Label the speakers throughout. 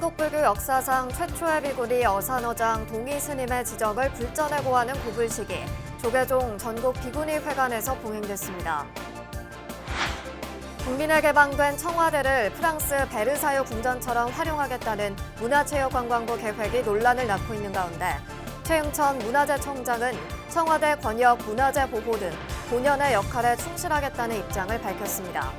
Speaker 1: 한국불교 역사상 최초의 비구니 어산어장 동의스님의 지정을 불전에 고하는 고불식이 조계종 전국 비구니회관에서 봉행됐습니다. 국민에 개방된 청와대를 프랑스 베르사유 궁전처럼 활용하겠다는 문화체육관광부 계획이 논란을 낳고 있는 가운데 최응천 문화재청장은 청와대 권역 문화재 보호 등 본연의 역할에 충실하겠다는 입장을 밝혔습니다.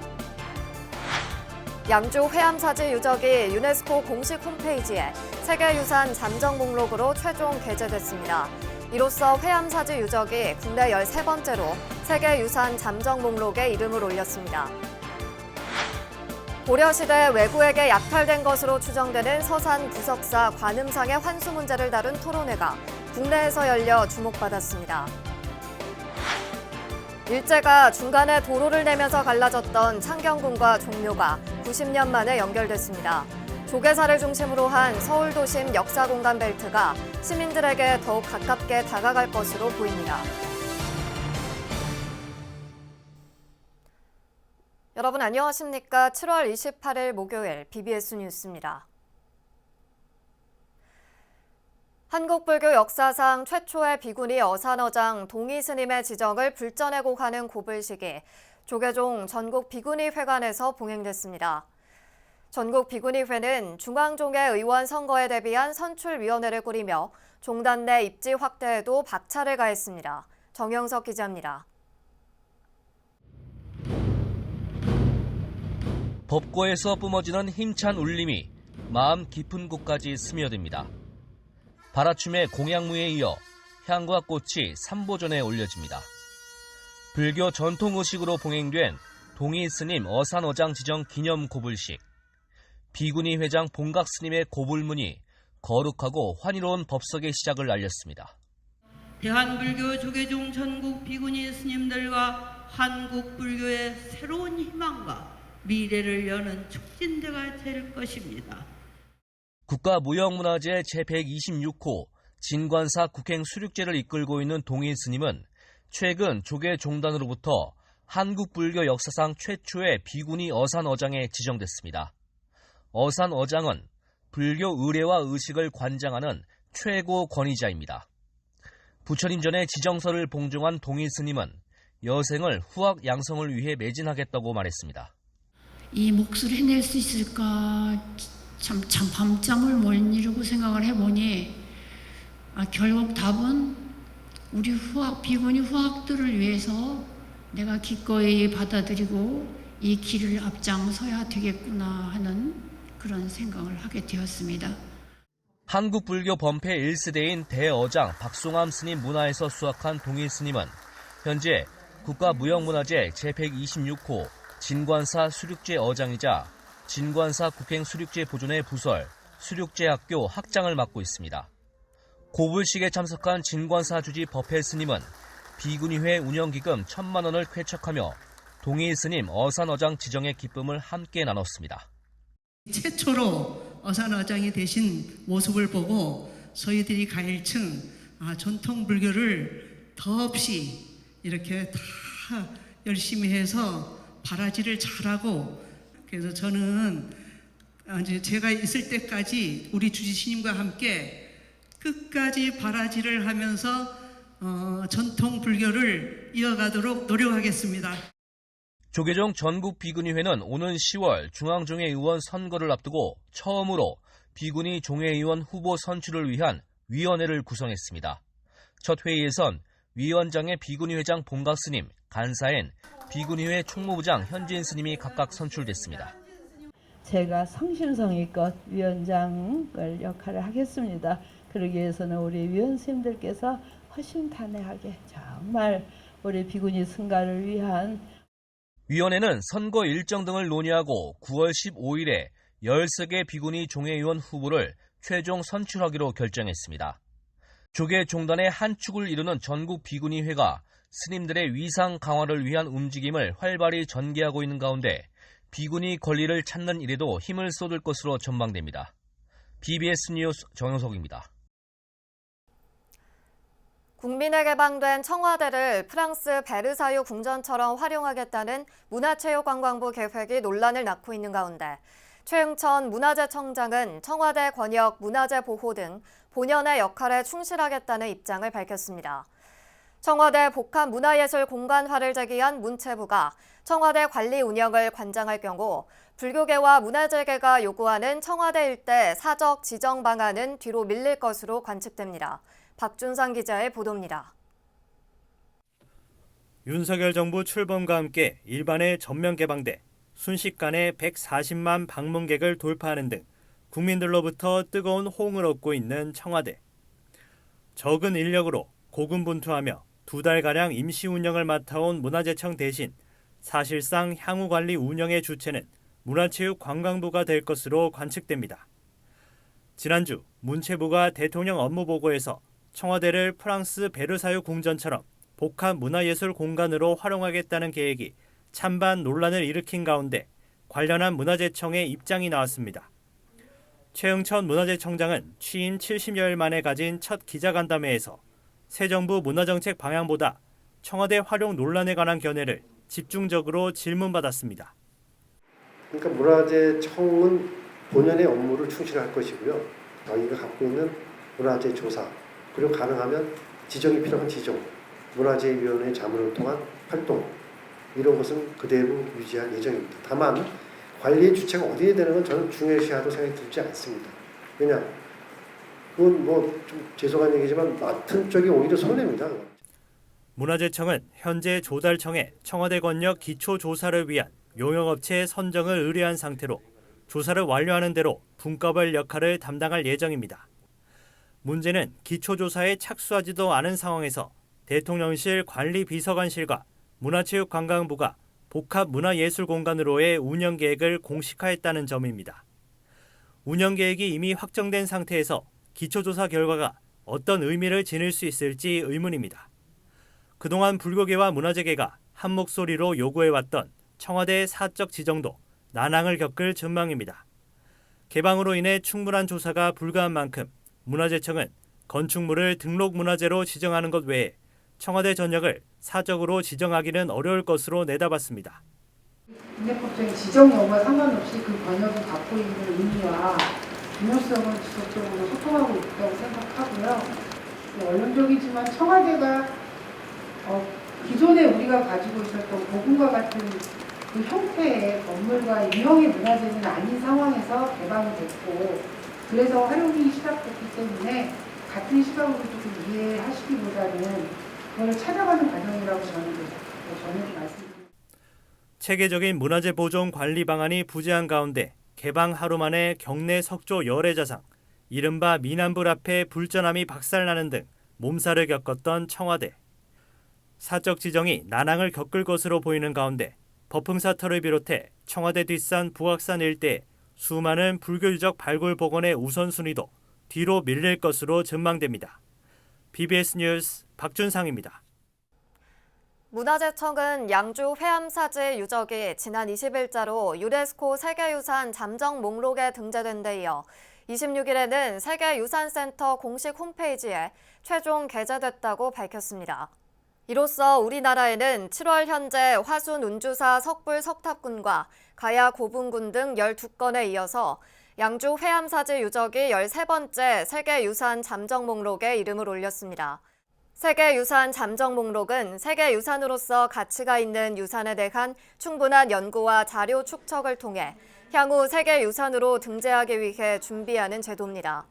Speaker 1: 양주 해암사지 유적이 유네스코 공식 홈페이지에 세계유산 잠정 목록으로 최종 게재됐습니다. 이로써 해암사지 유적이 국내 13번째로 세계유산 잠정 목록에 이름을 올렸습니다. 고려시대 왜구에게 약탈된 것으로 추정되는 서산 부석사 관음상의 환수 문제를 다룬 토론회가 국내에서 열려 주목받았습니다. 일제가 중간에 도로를 내면서 갈라졌던 창경궁과 종묘가 90년 만에 연결됐습니다. 조계사를 중심으로 한 서울 도심 역사 공간 벨트가 시민들에게 더욱 가깝게 다가갈 것으로 보입니다. 여러분 안녕하십니까? 7월 28일 목요일 BBS 뉴스입니다. 한국불교 역사상 최초의 비구니 어산어장 동의스님의 지정을 불전에 고하는 고불식이 조계종 전국 비구니회관에서 봉행됐습니다. 전국 비구니회는 중앙종의 의원 선거에 대비한 선출위원회를 꾸리며 종단 내 입지 확대에도 박차를 가했습니다. 정영석 기자입니다.
Speaker 2: 법고에서 뿜어지는 힘찬 울림이 마음 깊은 곳까지 스며듭니다. 발아춤의 공양무에 이어 향과 꽃이 삼보전에 올려집니다. 불교 전통 의식으로 봉행된 동의스님 어산어장 지정 기념 고불식. 비구니 회장 봉각스님의 고불문이 거룩하고 환희로운 법석의 시작을 알렸습니다.
Speaker 3: 대한불교 조계종 전국 비구니 스님들과 한국불교의 새로운 희망과 미래를 여는 촉진대가 될 것입니다.
Speaker 2: 국가무형문화재 제126호 진관사 국행 수륙제를 이끌고 있는 동의스님은 최근 조계종단으로부터 한국불교 역사상 최초의 비구니 어산어장에 지정됐습니다. 어산어장은 불교 의례와 의식을 관장하는 최고 권위자입니다. 부처님 전에 지정서를 봉종한 동의스님은 여생을 후학 양성을 위해 매진하겠다고 말했습니다.
Speaker 4: 이 몫을 해낼 수 있을까 참 밤잠을 못 이루고 생각을 해보니 결국 답은 우리 비구니 후학들을 위해서 내가 기꺼이 받아들이고 이 길을 앞장서야 되겠구나 하는 그런 생각을 하게 되었습니다.
Speaker 2: 한국불교 범패 1세대인 대어장 박송암 스님 문화에서 수학한 동의스님은 현재 국가무형문화재 제126호 진관사 수륙제 어장이자 진관사 국행 수륙제 보존의 부설, 수륙제학교 학장을 맡고 있습니다. 고불식에 참석한 진관사 주지 법회 스님은 비구니회 운영기금 1,000만 원을 쾌척하며 동의 스님 어산어장 지정의 기쁨을 함께 나눴습니다.
Speaker 3: 최초로 어산어장이 되신 모습을 보고 저희들이 가일층 전통 불교를 더없이 이렇게 다 열심히 해서 바라지를 잘하고 그래서 저는 이제 제가 있을 때까지 우리 주지스님과 함께 끝까지 바라지를 하면서 전통 불교를 이어가도록 노력하겠습니다.
Speaker 2: 조계종 전국 비구니회는 오는 10월 중앙종회 의원 선거를 앞두고 처음으로 비구니 종회의원 후보 선출을 위한 위원회를 구성했습니다. 첫 회의에선 위원장의 비구니 회장 봉각스님, 간사엔 비구니회 총무부장 현진 스님이 각각 선출됐습니다.
Speaker 5: 제가 성심성의껏 위원장을 역할을 하겠습니다. 그러기 위해서는 우리 위원 스님들께서 허심탄회하게 정말 우리 비구니 승가를 위한
Speaker 2: 위원회는 선거 일정 등을 논의하고 9월 15일에 13개 비구니 종회의원 후보를 최종 선출하기로 결정했습니다. 조계 종단의 한 축을 이루는 전국 비구니회가 스님들의 위상 강화를 위한 움직임을 활발히 전개하고 있는 가운데 비구니 권리를 찾는 일에도 힘을 쏟을 것으로 전망됩니다. BBS 뉴스 정영석입니다.
Speaker 1: 국민에 개방된 청와대를 프랑스 베르사유 궁전처럼 활용하겠다는 문화체육관광부 계획이 논란을 낳고 있는 가운데 최응천 문화재청장은 청와대 권역 문화재 보호 등 본연의 역할에 충실하겠다는 입장을 밝혔습니다. 청와대 복합문화예술공간화를 제기한 문체부가 청와대 관리 운영을 관장할 경우 불교계와 문화재계가 요구하는 청와대 일대 사적 지정 방안은 뒤로 밀릴 것으로 관측됩니다. 박준상 기자의 보도입니다.
Speaker 6: 윤석열 정부 출범과 함께 일반에 전면 개방돼 순식간에 140만 방문객을 돌파하는 등 국민들로부터 뜨거운 호응을 얻고 있는 청와대. 적은 인력으로 고군분투하며 2달가량 임시 운영을 맡아온 문화재청 대신 사실상 향후 관리 운영의 주체는 문화체육관광부가 될 것으로 관측됩니다. 지난주 문체부가 대통령 업무보고에서 청와대를 프랑스 베르사유 궁전처럼 복합 문화예술 공간으로 활용하겠다는 계획이 찬반 논란을 일으킨 가운데 관련한 문화재청의 입장이 나왔습니다. 최응천 문화재청장은 취임 70여일 만에 가진 첫 기자간담회에서 새 정부 문화정책 방향보다 청와대 활용 논란에 관한 견해를 집중적으로 질문받았습니다.
Speaker 7: 그러니까 문화재청은 본연의 업무를 충실할 것이고요. 저희가 갖고 있는 문화재 조사, 그리고 가능하면 지정이 필요한 지정, 문화재위원회 자문을 통한 활동, 이런 것은 그대로 유지할 예정입니다. 다만 관리의 주체가 어디에 되는 건 저는 중요시하도 생각이 들지 않습니다. 왜냐, 그건 좀 죄송한 얘기지만 맡은 쪽이 오히려 손해입니다.
Speaker 6: 문화재청은 현재 조달청에 청와대 권역 기초조사를 위한 용역업체 선정을 의뢰한 상태로 조사를 완료하는 대로 분과별 역할을 담당할 예정입니다. 문제는 기초조사에 착수하지도 않은 상황에서 대통령실 관리비서관실과 문화체육관광부가 복합문화예술공간으로의 운영계획을 공식화했다는 점입니다. 운영계획이 이미 확정된 상태에서 기초조사 결과가 어떤 의미를 지닐 수 있을지 의문입니다. 그동안 불교계와 문화재계가 한 목소리로 요구해왔던 청와대의 사적 지정도 난항을 겪을 전망입니다. 개방으로 인해 충분한 조사가 불가한 만큼 문화재청은 건축물을 등록문화재로 지정하는 것 외에 청와대 전역을 사적으로 지정하기는 어려울 것으로 내다봤습니다.
Speaker 8: 국내법적인 지정 여부와 상관없이 그 번역이 갖고 있는 의미와 중요성을 지속적으로 소통하고 있다고 생각하고요. 원론적이지만 청와대가 기존에 우리가 가지고 있었던 고궁과 같은 그 형태의 건물과 유형의 문화재는 아닌 상황에서 개방이 됐고, 그래서 활용이 시작됐기 때문에 같은 시각으로 조금 이해하시기보다는 그걸 찾아가는 과정이라고 저는 말씀드립니다.
Speaker 6: 체계적인 문화재 보존 관리 방안이 부재한 가운데 개방 하루 만에 경내 석조 열애자상, 이른바 미남불 앞에 불전함이 박살나는 등 몸살을 겪었던 청와대. 사적 지정이 난항을 겪을 것으로 보이는 가운데 법흥사터를 비롯해 청와대 뒷산 부악산 일대에 수많은 불교 유적 발굴 복원의 우선순위도 뒤로 밀릴 것으로 전망됩니다. BBS 뉴스 박준상입니다.
Speaker 1: 문화재청은 양주 회암사지 유적이 지난 20일자로 유네스코 세계유산 잠정 목록에 등재된 데 이어 26일에는 세계유산센터 공식 홈페이지에 최종 게재됐다고 밝혔습니다. 이로써 우리나라에는 7월 현재 화순 운주사 석불 석탑군과 가야 고분군 등 12건에 이어서 양주 회암사지 유적이 13번째 세계유산 잠정 목록에 이름을 올렸습니다. 세계유산 잠정 목록은 세계유산으로서 가치가 있는 유산에 대한 충분한 연구와 자료 축적을 통해 향후 세계유산으로 등재하기 위해 준비하는 제도입니다.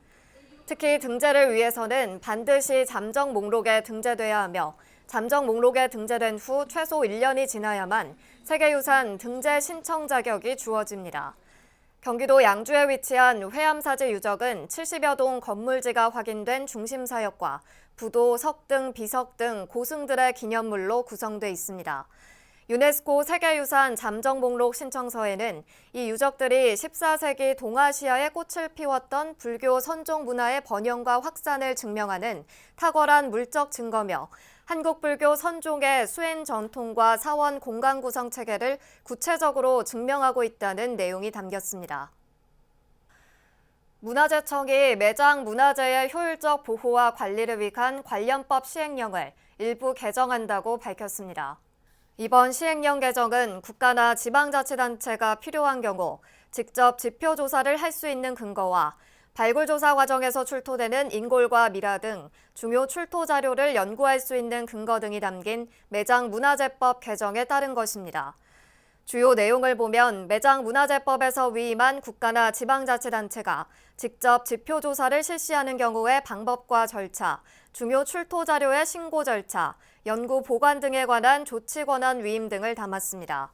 Speaker 1: 특히 등재를 위해서는 반드시 잠정 목록에 등재돼야 하며 잠정 목록에 등재된 후 최소 1년이 지나야만 세계유산 등재 신청 자격이 주어집니다. 경기도 양주에 위치한 회암사지 유적은 70여 동 건물지가 확인된 중심사역과 부도, 석등, 비석 등 고승들의 기념물로 구성돼 있습니다. 유네스코 세계유산 잠정 목록 신청서에는 이 유적들이 14세기 동아시아에 꽃을 피웠던 불교 선종 문화의 번영과 확산을 증명하는 탁월한 물적 증거며 한국 불교 선종의 수행 전통과 사원 공간 구성 체계를 구체적으로 증명하고 있다는 내용이 담겼습니다. 문화재청이 매장 문화재의 효율적 보호와 관리를 위한 관련법 시행령을 일부 개정한다고 밝혔습니다. 이번 시행령 개정은 국가나 지방자치단체가 필요한 경우 직접 지표 조사를 할 수 있는 근거와 발굴 조사 과정에서 출토되는 인골과 미라 등 중요 출토 자료를 연구할 수 있는 근거 등이 담긴 매장문화재법 개정에 따른 것입니다. 주요 내용을 보면 매장문화재법에서 위임한 국가나 지방자치단체가 직접 지표 조사를 실시하는 경우의 방법과 절차, 중요 출토 자료의 신고 절차, 연구 보관 등에 관한 조치 권한 위임 등을 담았습니다.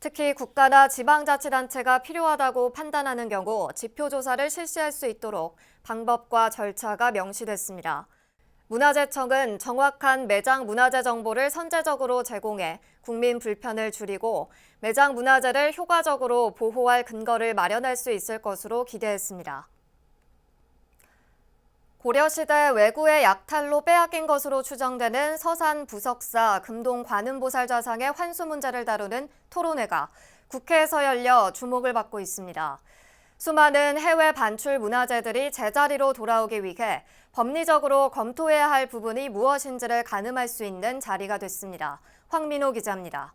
Speaker 1: 특히 국가나 지방자치단체가 필요하다고 판단하는 경우 지표 조사를 실시할 수 있도록 방법과 절차가 명시됐습니다. 문화재청은 정확한 매장 문화재 정보를 선제적으로 제공해 국민 불편을 줄이고 매장 문화재를 효과적으로 보호할 근거를 마련할 수 있을 것으로 기대했습니다. 고려시대 왜구의 약탈로 빼앗긴 것으로 추정되는 서산 부석사 금동 관음보살좌상의 환수 문제를 다루는 토론회가 국회에서 열려 주목을 받고 있습니다. 수많은 해외 반출 문화재들이 제자리로 돌아오기 위해 법리적으로 검토해야 할 부분이 무엇인지를 가늠할 수 있는 자리가 됐습니다. 황민호 기자입니다.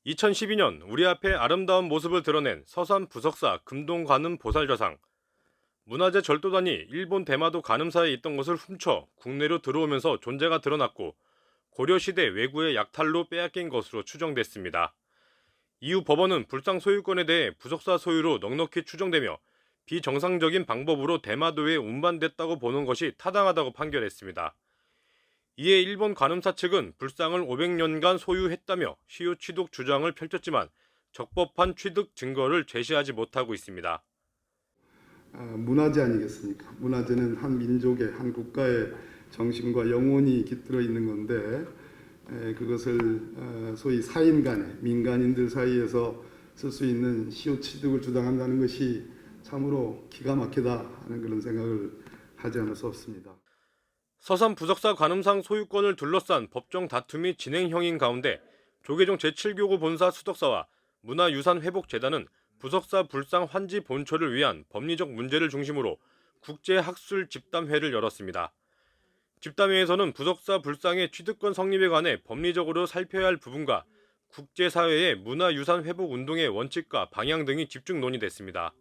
Speaker 9: 2012년 우리 앞에 아름다운 모습을 드러낸 서산 부석사 금동 관음 보살좌상. 문화재 절도단이 일본 대마도 관음사에 있던 것을 훔쳐 국내로 들어오면서 존재가 드러났고 고려시대 왜구의 약탈로 빼앗긴 것으로 추정됐습니다. 이후 법원은 불상 소유권에 대해 부석사 소유로 넉넉히 추정되며 비정상적인 방법으로 대마도에 운반됐다고 보는 것이 타당하다고 판결했습니다. 이에 일본 관음사 측은 불상을 500년간 소유했다며 시효 취득 주장을 펼쳤지만 적법한 취득 증거를 제시하지 못하고 있습니다.
Speaker 10: 문화재 아니겠습니까? 문화재는 한 민족의, 한 국가의 정신과 영혼이 깃들어 있는 건데 그것을 소위 사인 간에, 민간인들 사이에서 쓸 수 있는 시효 취득을 주장한다는 것이 참으로 기가 막히다 하는 그런 생각을 하지 않을 수 없습니다.
Speaker 9: 서산 부석사 관음상 소유권을 둘러싼 법정 다툼이 진행형인 가운데 조계종 제7교구 본사 수덕사와 문화유산회복재단은 부석사 불상 환지 본처를 위한 법리적 문제를 중심으로 국제학술 집담회를 열었습니다. 집담회에서는 부석사 불상의 취득권 성립에 관해 법리적으로 살펴야 할 부분과 국제사회의 문화유산회복운동의 원칙과 방향 등이 집중 논의됐습니다.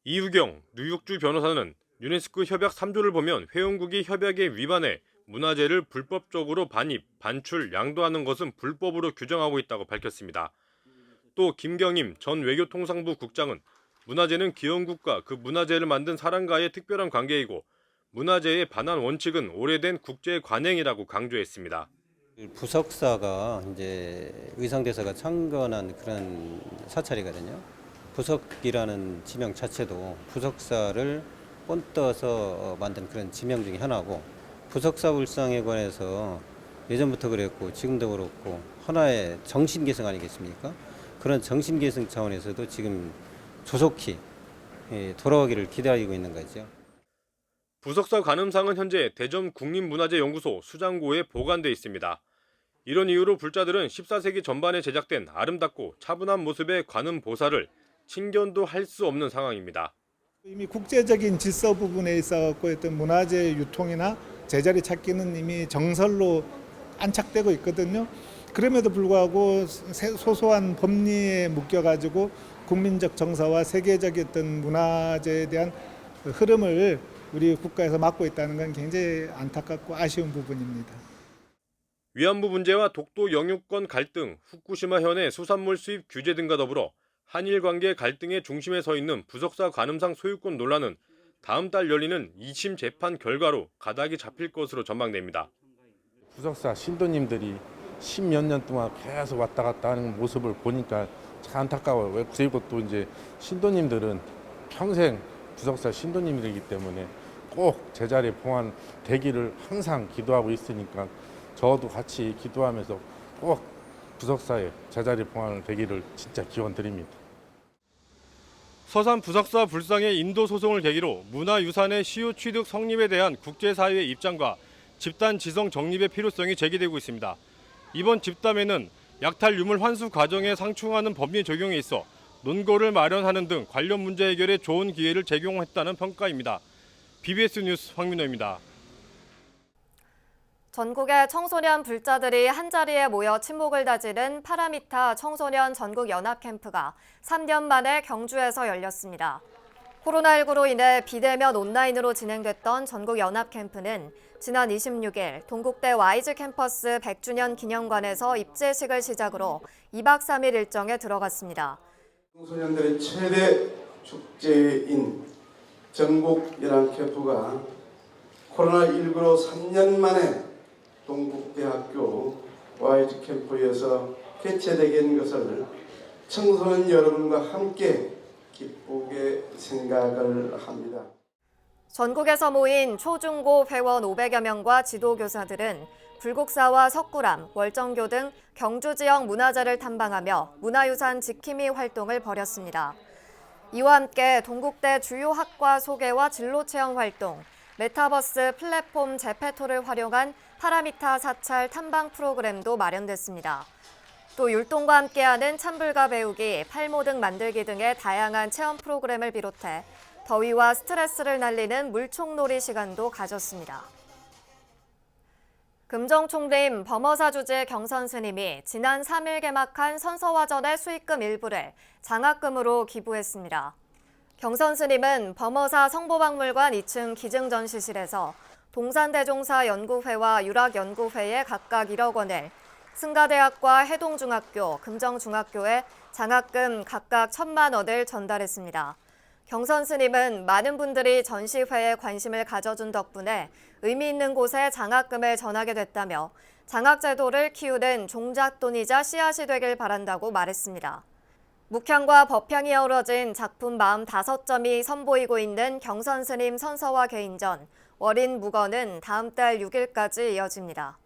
Speaker 9: 이우경 뉴욕주 변호사는 유네스코 협약 3조를 보면 회원국이 협약에 위반해 문화재를 불법적으로 반입, 반출, 양도하는 것은 불법으로 규정하고 있다고 밝혔습니다. 또 김경임 전 외교통상부 국장은 문화재는 기원국과 그 문화재를 만든 사람과의 특별한 관계이고 문화재에 반한 원칙은 오래된 국제 관행이라고 강조했습니다.
Speaker 11: 부석사가 이제 의상대사가 창건한 그런 사찰이거든요. 부석이라는 지명 자체도 부석사를 본떠서 만든 그런 지명 중에 하나고 부석사 불상에 관해서 예전부터 그랬고 지금도 그렇고 하나의 정신계승 아니겠습니까? 그런 정신계승 차원에서도 지금 조속히 돌아오기를 기다리고 있는 거죠.
Speaker 9: 부석사 관음상은 현재 대전 국립문화재연구소 수장고에 보관돼 있습니다. 이런 이유로 불자들은 14세기 전반에 제작된 아름답고 차분한 모습의 관음 보살을 친견도 할 수 없는 상황입니다.
Speaker 12: 이미 국제적인 질서 부분에 있어서 어떤 문화재 유통이나 제자리 찾기는 이미 정설로 안착되고 있거든요. 그럼에도 불구하고 소소한 법리에 묶여가지고 국민적 정서와 세계적 어떤 문화재에 대한 흐름을 우리 국가에서 막고 있다는 건 굉장히 안타깝고 아쉬운 부분입니다.
Speaker 9: 위안부 문제와 독도 영유권 갈등, 후쿠시마 현의 수산물 수입 규제 등과 더불어 한일 관계 갈등의 중심에 서 있는 부석사 관음상 소유권 논란은 다음 달 열리는 2심 재판 결과로 가닥이 잡힐 것으로 전망됩니다.
Speaker 13: 부석사 신도님들이 10몇 년 동안 계속 왔다 갔다 하는 모습을 보니까 참 안타까워요. 그리고 또 이제 신도님들은 평생 부석사 신도님들이기 때문에 꼭 제자리에 봉안되기를 항상 기도하고 있으니까 저도 같이 기도하면서 꼭 부석사에 제자리 봉안을 되기를 진짜 기원드립니다.
Speaker 9: 서산 부석사 불상의 인도 소송을 계기로 문화유산의 시효 취득 성립에 대한 국제사회의 입장과 집단 지성 정립의 필요성이 제기되고 있습니다. 이번 집담회는 약탈 유물 환수 과정에 상충하는 법리 적용에 있어 논거를 마련하는 등 관련 문제 해결에 좋은 기회를 제공했다는 평가입니다. BBS 뉴스 황민호입니다.
Speaker 1: 전국의 청소년 불자들이 한자리에 모여 친목을 다지는 파라미타 청소년 전국 연합 캠프가 3년 만에 경주에서 열렸습니다. 코로나19로 인해 비대면 온라인으로 진행됐던 전국 연합 캠프는 지난 26일 동국대 YG 캠퍼스 100주년 기념관에서 입제식을 시작으로 2박 3일 일정에 들어갔습니다.
Speaker 10: 청소년들의 최대 축제인 전국 연합 캠프가 코로나19로 3년 만에 동국대학교 YG 캠프에서 개최되게 된 것을 청소년 여러분과 함께 기쁘게 생각을 합니다.
Speaker 1: 전국에서 모인 초중고 회원 500여 명과 지도교사들은 불국사와 석굴암, 월정교 등 경주 지역 문화재를 탐방하며 문화유산 지킴이 활동을 벌였습니다. 이와 함께 동국대 주요 학과 소개와 진로체험 활동, 메타버스 플랫폼 제페토를 활용한 파라미타 사찰 탐방 프로그램도 마련됐습니다. 또 율동과 함께하는 찬불가 배우기, 팔모등 만들기 등의 다양한 체험 프로그램을 비롯해 더위와 스트레스를 날리는 물총놀이 시간도 가졌습니다. 금정총림 범어사 주재 경선 스님이 지난 3일 개막한 선서화전의 수익금 일부를 장학금으로 기부했습니다. 경선 스님은 범어사 성보박물관 2층 기증전시실에서 동산대종사 연구회와 유락연구회에 각각 1억 원을, 승가대학과 해동중학교, 금정중학교에 장학금 각각 1,000만 원을 전달했습니다. 경선 스님은 많은 분들이 전시회에 관심을 가져준 덕분에 의미 있는 곳에 장학금을 전하게 됐다며 장학제도를 키우는 종잣돈이자 씨앗이 되길 바란다고 말했습니다. 묵향과 법향이 어우러진 작품 45점이 선보이고 있는 경선 스님 선서와 개인전, 월인 묵언은 다음 달 6일까지 이어집니다.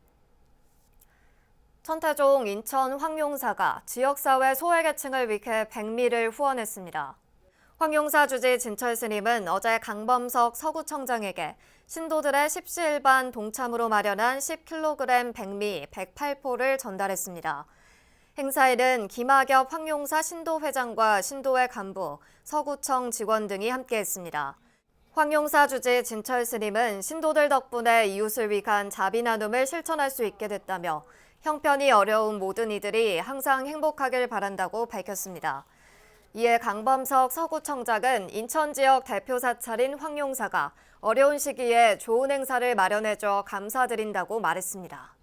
Speaker 1: 천태종 인천 황용사가 지역사회 소외계층을 위해 백미를 후원했습니다. 황용사 주재 진철 스님은 어제 강범석 서구청장에게 신도들의 십시일반 동참으로 마련한 10kg 백미 108포를 전달했습니다. 행사에는 김학엽 황용사 신도회장과 신도회 간부, 서구청 직원 등이 함께했습니다. 황용사 주재 진철 스님은 신도들 덕분에 이웃을 위한 자비 나눔을 실천할 수 있게 됐다며 형편이 어려운 모든 이들이 항상 행복하길 바란다고 밝혔습니다. 이에 강범석 서구청장은 인천 지역 대표 사찰인 황용사가 어려운 시기에 좋은 행사를 마련해줘 감사드린다고 말했습니다.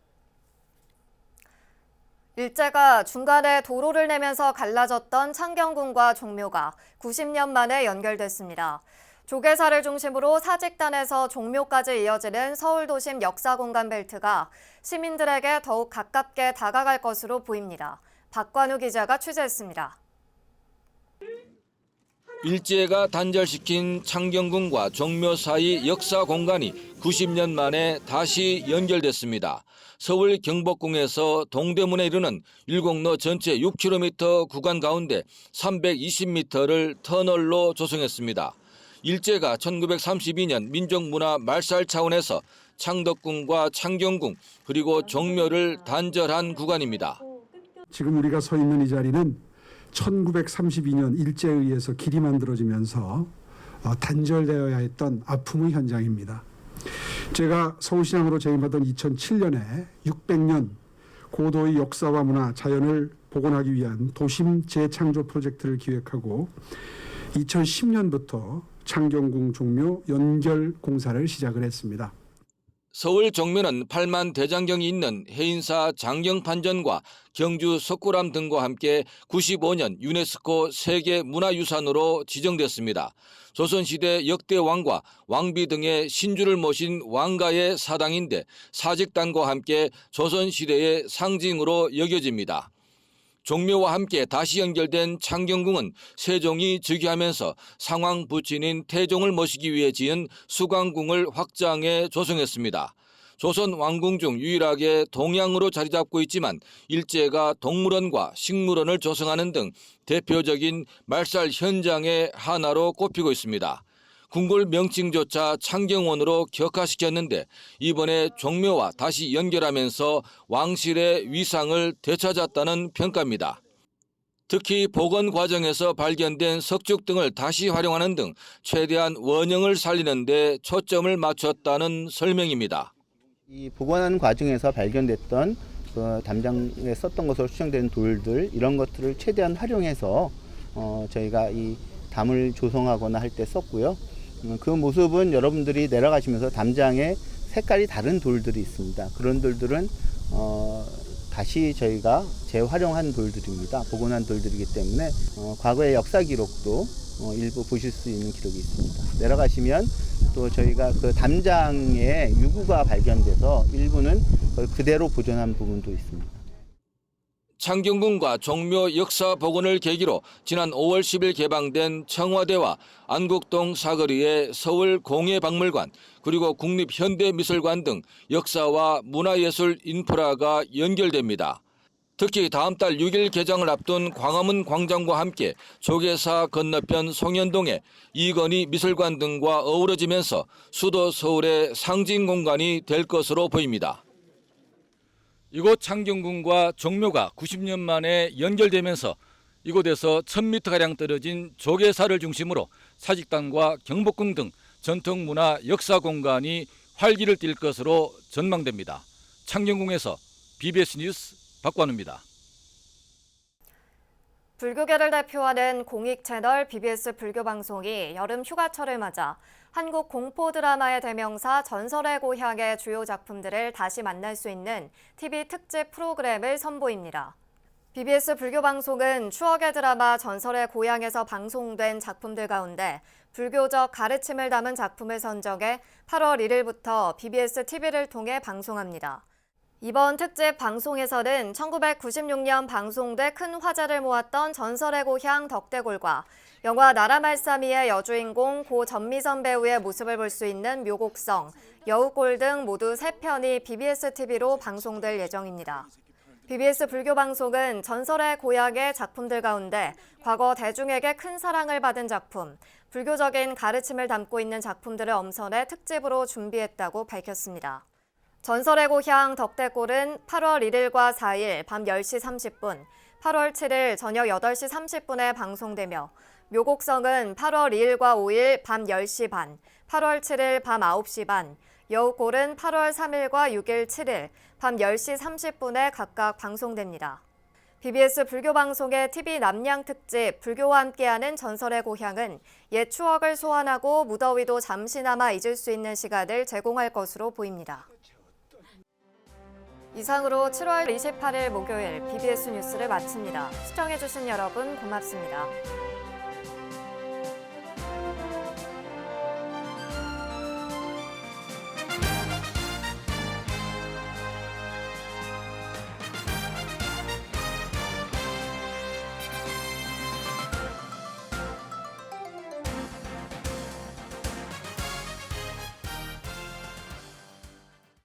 Speaker 1: 일제가 중간에 도로를 내면서 갈라졌던 창경궁과 종묘가 90년 만에 연결됐습니다. 조계사를 중심으로 사직단에서 종묘까지 이어지는 서울 도심 역사공간 벨트가 시민들에게 더욱 가깝게 다가갈 것으로 보입니다. 박관우 기자가 취재했습니다.
Speaker 14: 일제가 단절시킨 창경궁과 종묘 사이 역사 공간이 90년 만에 다시 연결됐습니다. 서울 경복궁에서 동대문에 이르는 일곡로 전체 6km 구간 가운데 320m를 터널로 조성했습니다. 일제가 1932년 민족문화 말살 차원에서 창덕궁과 창경궁 그리고 종묘를 단절한 구간입니다.
Speaker 15: 지금 우리가 서 있는 이 자리는 1932년 일제에 의해서 길이 만들어지면서 단절되어야 했던 아픔의 현장입니다. 제가 서울시장으로 재임하던 2007년에 600년 고도의 역사와 문화, 자연을 복원하기 위한 도심 재창조 프로젝트를 기획하고 2010년부터 창경궁 종묘 연결 공사를 시작을 했습니다.
Speaker 14: 서울 종묘는 8만 대장경이 있는 해인사 장경판전과 경주 석굴암 등과 함께 95년 유네스코 세계문화유산으로 지정됐습니다. 조선시대 역대 왕과 왕비 등의 신주를 모신 왕가의 사당인데 사직단과 함께 조선시대의 상징으로 여겨집니다. 종묘와 함께 다시 연결된 창경궁은 세종이 즉위하면서 상황 부친인 태종을 모시기 위해 지은 수강궁을 확장해 조성했습니다. 조선 왕궁 중 유일하게 동양으로 자리 잡고 있지만 일제가 동물원과 식물원을 조성하는 등 대표적인 말살 현장의 하나로 꼽히고 있습니다. 궁궐 명칭조차 창경원으로 격화시켰는데 이번에 종묘와 다시 연결하면서 왕실의 위상을 되찾았다는 평가입니다. 특히 복원 과정에서 발견된 석죽 등을 다시 활용하는 등 최대한 원형을 살리는 데 초점을 맞췄다는 설명입니다.
Speaker 16: 이 복원하는 과정에서 발견됐던 그 담장에 썼던 것으로 추정되는 돌들 이런 것들을 최대한 활용해서 저희가 이 담을 조성하거나 할 때 썼고요. 그 모습은 여러분들이 내려가시면서 담장에 색깔이 다른 돌들이 있습니다. 그런 돌들은 다시 저희가 재활용한 돌들입니다. 복원한 돌들이기 때문에 과거의 역사 기록도 일부 보실 수 있는 기록이 있습니다. 내려가시면 또 저희가 그 담장에 유구가 발견돼서 일부는 그걸 그대로 보존한 부분도 있습니다.
Speaker 14: 창경궁과 종묘 역사 복원을 계기로 지난 5월 10일 개방된 청와대와 안국동 사거리의 서울공예박물관 그리고 국립현대미술관 등 역사와 문화예술 인프라가 연결됩니다. 특히 다음 달 6일 개장을 앞둔 광화문 광장과 함께 조계사 건너편 송현동의 이건희 미술관 등과 어우러지면서 수도 서울의 상징 공간이 될 것으로 보입니다. 이곳 창경궁과 종묘가 90년 만에 연결되면서 이곳에서 1000m가량 떨어진 조계사를 중심으로 사직당과 경복궁 등 전통문화 역사 공간이 활기를 띨 것으로 전망됩니다. 창경궁에서 BBS 뉴스 박관우입니다.
Speaker 1: 불교계를 대표하는 공익 채널 BBS 불교방송이 여름 휴가철을 맞아 한국 공포 드라마의 대명사 전설의 고향의 주요 작품들을 다시 만날 수 있는 TV 특집 프로그램을 선보입니다. BBS 불교방송은 추억의 드라마 전설의 고향에서 방송된 작품들 가운데 불교적 가르침을 담은 작품을 선정해 8월 1일부터 BBS TV를 통해 방송합니다. 이번 특집 방송에서는 1996년 방송돼 큰 화제를 모았던 전설의 고향 덕대골과 영화 나라말싸미의 여주인공 고 전미선 배우의 모습을 볼 수 있는 묘곡성, 여우골 등 모두 3편이 BBS TV로 방송될 예정입니다. BBS 불교방송은 전설의 고향의 작품들 가운데 과거 대중에게 큰 사랑을 받은 작품, 불교적인 가르침을 담고 있는 작품들을 엄선해 특집으로 준비했다고 밝혔습니다. 전설의 고향 덕대골은 8월 1일과 4일 밤 10시 30분, 8월 7일 저녁 8시 30분에 방송되며 묘곡성은 8월 2일과 5일 밤 10시 반, 8월 7일 밤 9시 반, 여우골은 8월 3일과 6일 7일 밤 10시 30분에 각각 방송됩니다. BBS 불교방송의 TV 남양 특집 불교와 함께하는 전설의 고향은 옛 추억을 소환하고 무더위도 잠시나마 잊을 수 있는 시간을 제공할 것으로 보입니다. 이상으로 7월 28일 목요일 BBS 뉴스를 마칩니다. 시청해주신 여러분 고맙습니다.